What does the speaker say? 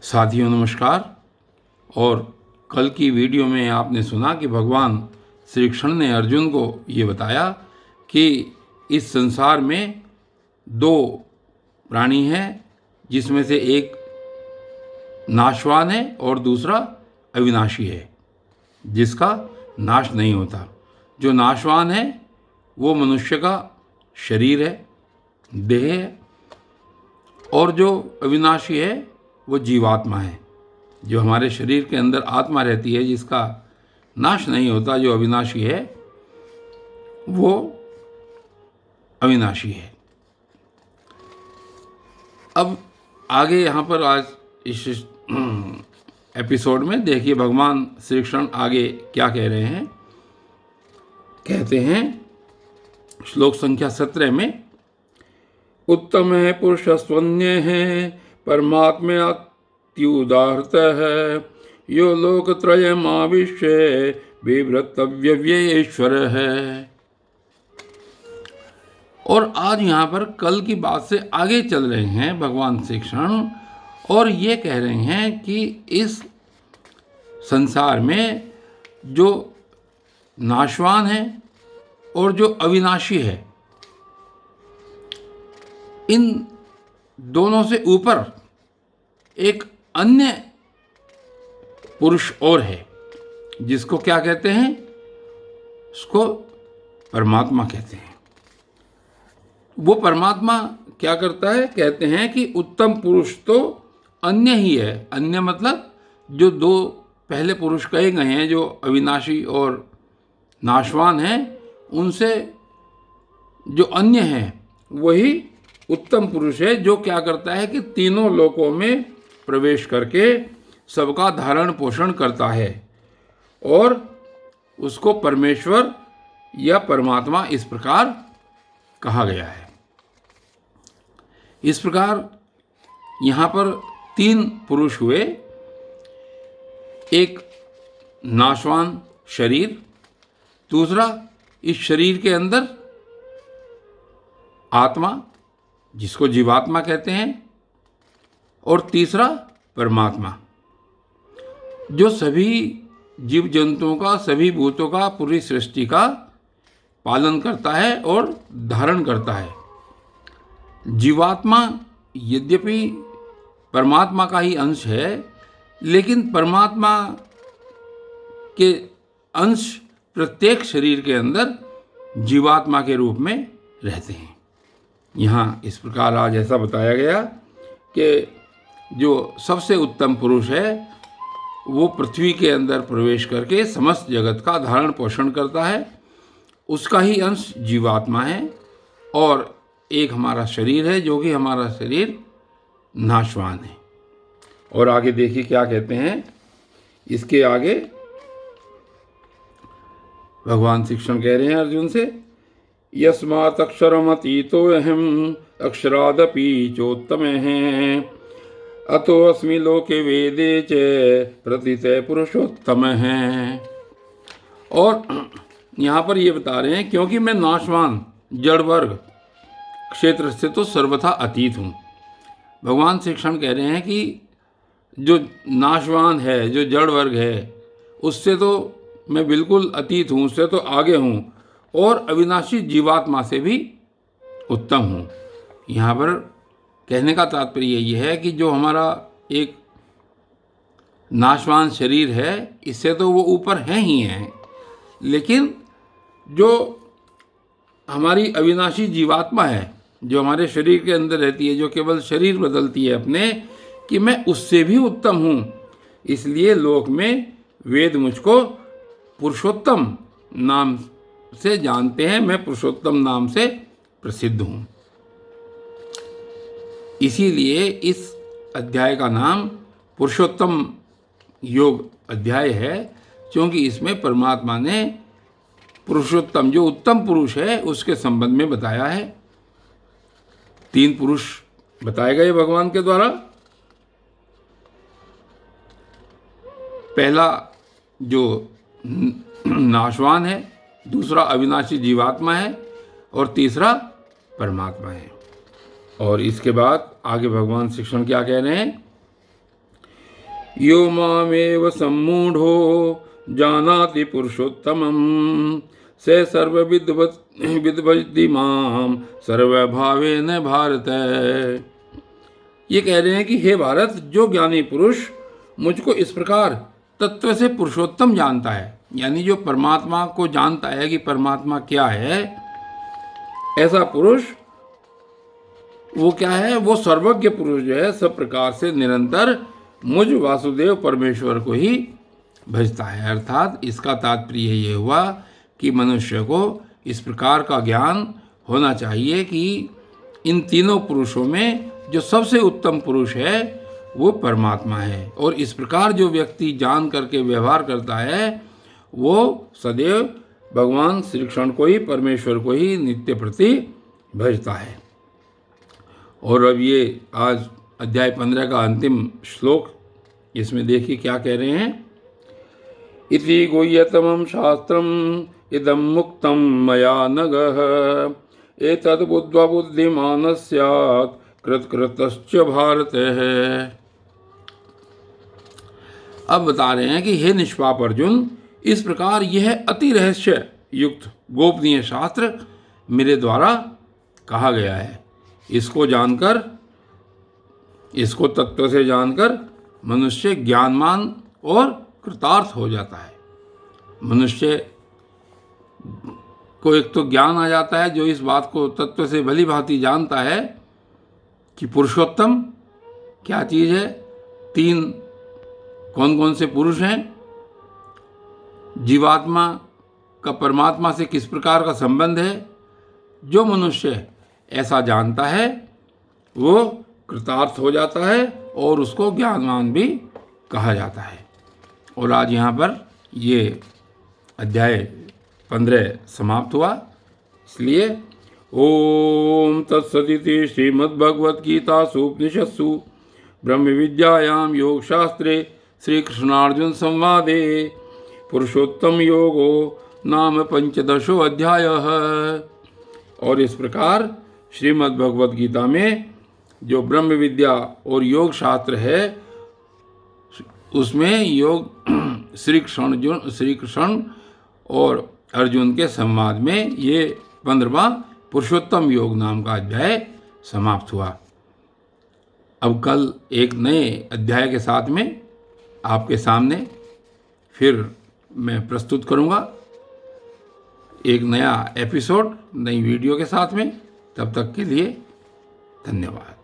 साथियों नमस्कार। और कल की वीडियो में आपने सुना कि भगवान श्री कृष्ण ने अर्जुन को ये बताया कि इस संसार में दो प्राणी हैं, जिसमें से एक नाशवान है और दूसरा अविनाशी है, जिसका नाश नहीं होता। जो नाशवान है वो मनुष्य का शरीर है, देह है, और जो अविनाशी है वो जीवात्मा है, जो हमारे शरीर के अंदर आत्मा रहती है, जिसका नाश नहीं होता। जो अविनाशी है वो अविनाशी है। अब आगे यहाँ पर आज इस एपिसोड में देखिए भगवान श्री कृष्ण आगे क्या कह रहे हैं। कहते हैं श्लोक संख्या 17 में, उत्तम है पुरुष स्वन्य है, परमात्मा अत्युदाहृत है, यो लोकत्रयमाविश्य बिभ्रतव्यव्ययेश्वर है। और आज यहाँ पर कल की बात से आगे चल रहे हैं भगवान श्री कृष्ण, और ये कह रहे हैं कि इस संसार में जो नाशवान है और जो अविनाशी है, इन दोनों से ऊपर एक अन्य पुरुष और है, जिसको क्या कहते हैं? उसको परमात्मा कहते हैं। वो परमात्मा क्या करता है? कहते हैं कि उत्तम पुरुष तो अन्य ही है। अन्य मतलब जो दो पहले पुरुष कहे गए हैं, जो अविनाशी और नाशवान हैं, उनसे जो अन्य है वही उत्तम पुरुष है, जो क्या करता है कि तीनों लोकों में प्रवेश करके सबका धारण पोषण करता है, और उसको परमेश्वर या परमात्मा इस प्रकार कहा गया है। इस प्रकार यहाँ पर तीन पुरुष हुए, एक नाशवान शरीर, दूसरा इस शरीर के अंदर आत्मा, जिसको जीवात्मा कहते हैं, और तीसरा परमात्मा, जो सभी जीव जंतुओं का, सभी भूतों का, पूरी सृष्टि का पालन करता है और धारण करता है। जीवात्मा यद्यपि परमात्मा का ही अंश है, लेकिन परमात्मा के अंश प्रत्येक शरीर के अंदर जीवात्मा के रूप में रहते हैं। यहाँ इस प्रकार आज ऐसा बताया गया कि जो सबसे उत्तम पुरुष है वो पृथ्वी के अंदर प्रवेश करके समस्त जगत का धारण पोषण करता है, उसका ही अंश जीवात्मा है, और एक हमारा शरीर है, जो कि हमारा शरीर नाशवान है। और आगे देखिए क्या कहते हैं। इसके आगे भगवान श्री कृष्ण कह रहे हैं अर्जुन से, यस्मात् अक्षरमतीतो अहम् अक्षरादपि चोत्तम है, अतो अस्मि लोके वेदे च प्रथिते पुरुषोत्तम है। और यहाँ पर ये बता रहे हैं, क्योंकि मैं नाशवान जड़ वर्ग क्षेत्र से तो सर्वथा अतीत हूँ। भगवान श्री कृष्ण कह रहे हैं कि जो नाशवान है, जो जड़ वर्ग है, उससे तो मैं बिल्कुल अतीत हूँ, उससे तो आगे हूँ, और अविनाशी जीवात्मा से भी उत्तम हूँ। यहाँ पर कहने का तात्पर्य ये है कि जो हमारा एक नाशवान शरीर है, इससे तो वो ऊपर हैं ही हैं, लेकिन जो हमारी अविनाशी जीवात्मा है, जो हमारे शरीर के अंदर रहती है, जो केवल शरीर बदलती है अपने, कि मैं उससे भी उत्तम हूँ। इसलिए लोक में वेद मुझको पुरुषोत्तम नाम से जानते हैं, मैं पुरुषोत्तम नाम से प्रसिद्ध हूँ। इसीलिए इस अध्याय का नाम पुरुषोत्तम योग अध्याय है, क्योंकि इसमें परमात्मा ने पुरुषोत्तम, जो उत्तम पुरुष है, उसके संबंध में बताया है। तीन पुरुष बताए गए भगवान के द्वारा। पहला जो नाशवान है, दूसरा अविनाशी जीवात्मा है, और तीसरा परमात्मा है। और इसके बाद आगे भगवान श्री कृष्ण क्या कह रहे हैं यो मामेव सम्मूढ़ो जानाति पुरुषोत्तमं से सर्वविद्भजति माम सर्वभावेन भारत। ये कह रहे हैं कि हे भारत, जो ज्ञानी पुरुष मुझको इस प्रकार तत्व से पुरुषोत्तम जानता है, यानी जो परमात्मा को जानता है कि परमात्मा क्या है, ऐसा पुरुष वो क्या है, वो सर्वज्ञ पुरुष जो है सब प्रकार से निरंतर मुझ वासुदेव परमेश्वर को ही भजता है। अर्थात इसका तात्पर्य ये हुआ कि मनुष्य को इस प्रकार का ज्ञान होना चाहिए कि इन तीनों पुरुषों में जो सबसे उत्तम पुरुष है वो परमात्मा है, और इस प्रकार जो व्यक्ति जान करके व्यवहार करता है वो सदैव भगवान श्री कृष्ण को ही, परमेश्वर को ही नित्य प्रति भजता है। और अब ये आज अध्याय 15 का अंतिम श्लोक, इसमें देखिए क्या कह रहे हैं। इति गुह्यतमं शास्त्रम् इदं मुक्तं मया नघः एतद् बुद्ध्वा बुद्धिमानः स्यात् कृतकृतश्च भारत है। अब बता रहे हैं कि हे निष्पाप अर्जुन, इस प्रकार यह अति रहस्य युक्त गोपनीय शास्त्र मेरे द्वारा कहा गया है। इसको जानकर, इसको तत्व से जानकर मनुष्य ज्ञानवान और कृतार्थ हो जाता है। मनुष्य को एक तो ज्ञान आ जाता है, जो इस बात को तत्व से भली भांति जानता है कि पुरुषोत्तम क्या चीज़ है, तीन कौन कौन से पुरुष हैं, जीवात्मा का परमात्मा से किस प्रकार का संबंध है। जो मनुष्य ऐसा जानता है वो कृतार्थ हो जाता है और उसको ज्ञानवान भी कहा जाता है। और आज यहाँ पर ये अध्याय 15 समाप्त हुआ। इसलिए ओम तत्सदिति श्रीमद्भगवद्गीतासु उपनिषत्सु ब्रह्म विद्यायां योगशास्त्रे श्रीकृष्णार्जुन संवादे पुरुषोत्तम योगो नाम 15 अध्यायः। और इस प्रकार श्रीमद्भगवद्गीता में जो ब्रह्म विद्या और योग शास्त्र है उसमें योग श्री कृष्ण और अर्जुन के संवाद में ये 15वां पुरुषोत्तम योग नाम का अध्याय समाप्त हुआ। अब कल एक नए अध्याय के साथ में आपके सामने फिर मैं प्रस्तुत करूँगा, एक नया एपिसोड नई वीडियो के साथ में। तब तक के लिए धन्यवाद।